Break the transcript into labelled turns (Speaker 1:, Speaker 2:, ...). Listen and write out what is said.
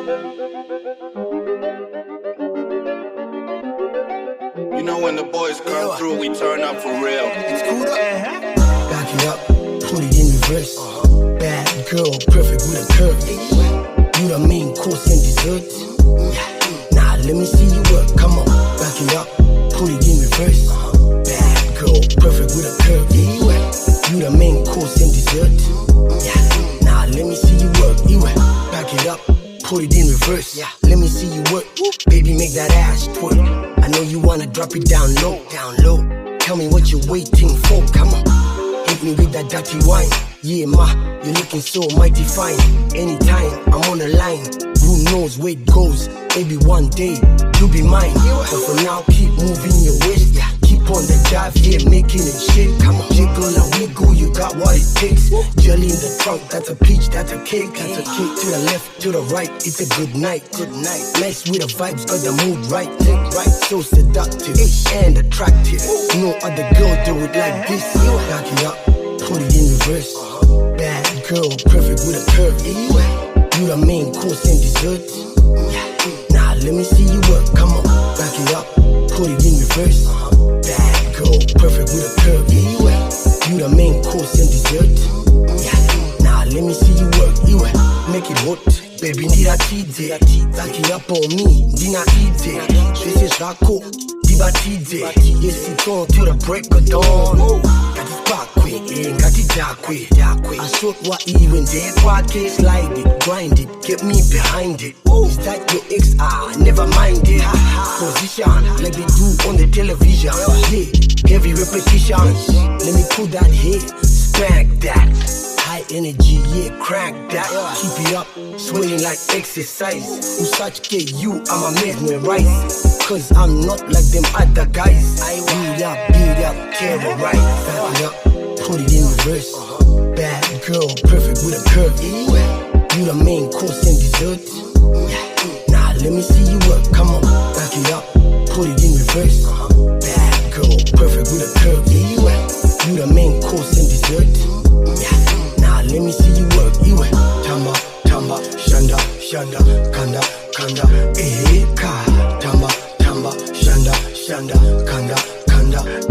Speaker 1: You know when the boys come through, we turn up for real.
Speaker 2: It's Kuda. Back it up, put it in reverse. Bad girl, perfect with a curve. You the main course and dessert. Now let me see you work. Come on, back it up, put it in reverse. Bad girl, perfect with a curve. You the main course and dessert. Now let me see you work. Back it up, put it in reverse. Let me see you work. Baby, make that ass twerk. I know you wanna drop it down low, down low. Tell me what you're waiting for. Come on, hit me with that dirty wine. Yeah, ma, you're looking so mighty fine. Anytime I'm on the line, who knows where it goes? Maybe one day you'll be mine. But for now, keep moving your waist. Keep on the jive, yeah, making it shake. Come on, jiggle and wiggle, you got what it takes. Jelly in the trunk, that's a peach, that's a cake. That's a cake to the left, to the right, it's a good night. Good night, nice with the vibes, got the mood right. Right, so seductive and attractive. No other girl do it like this. Back it up, put it in reverse. Bad girl, perfect with a curve. You the main course and dessert. Now let me see you work. Come on, back it up, put it in reverse. Bad girl, perfect with a curve. You the main course and dessert. Now let me see you work. Make it hot, baby. Need a TJ. Back it up on me. Dina TJ. This is Rako. Diba TJ. Yes, it's on till the break of dawn. Got it dark way. I shot what even there. Pocket slide it, grind it, get me behind it. Is that your ex? Never mind it. Position like they do on the television. Yeah, heavy repetitions. Let me pull that head, spank that. High energy, yeah, crank that. Keep it up, swaying like exercise. Who such get you, I'ma mesmerize. Cause I'm not like them other guys. I beat up, terrorize. Back it up, put it in reverse. Bad girl, perfect with a curve. You the main course and dessert. Now let me see you work. Come on, back it up, put it in reverse. Bad girl, perfect with a curve. You the main course and dessert. Now let me see you work. Tamba, tamba, shanda, shanda, kanda, kanda, ka. Tamba, tamba, shanda, shanda, kanda, kanda.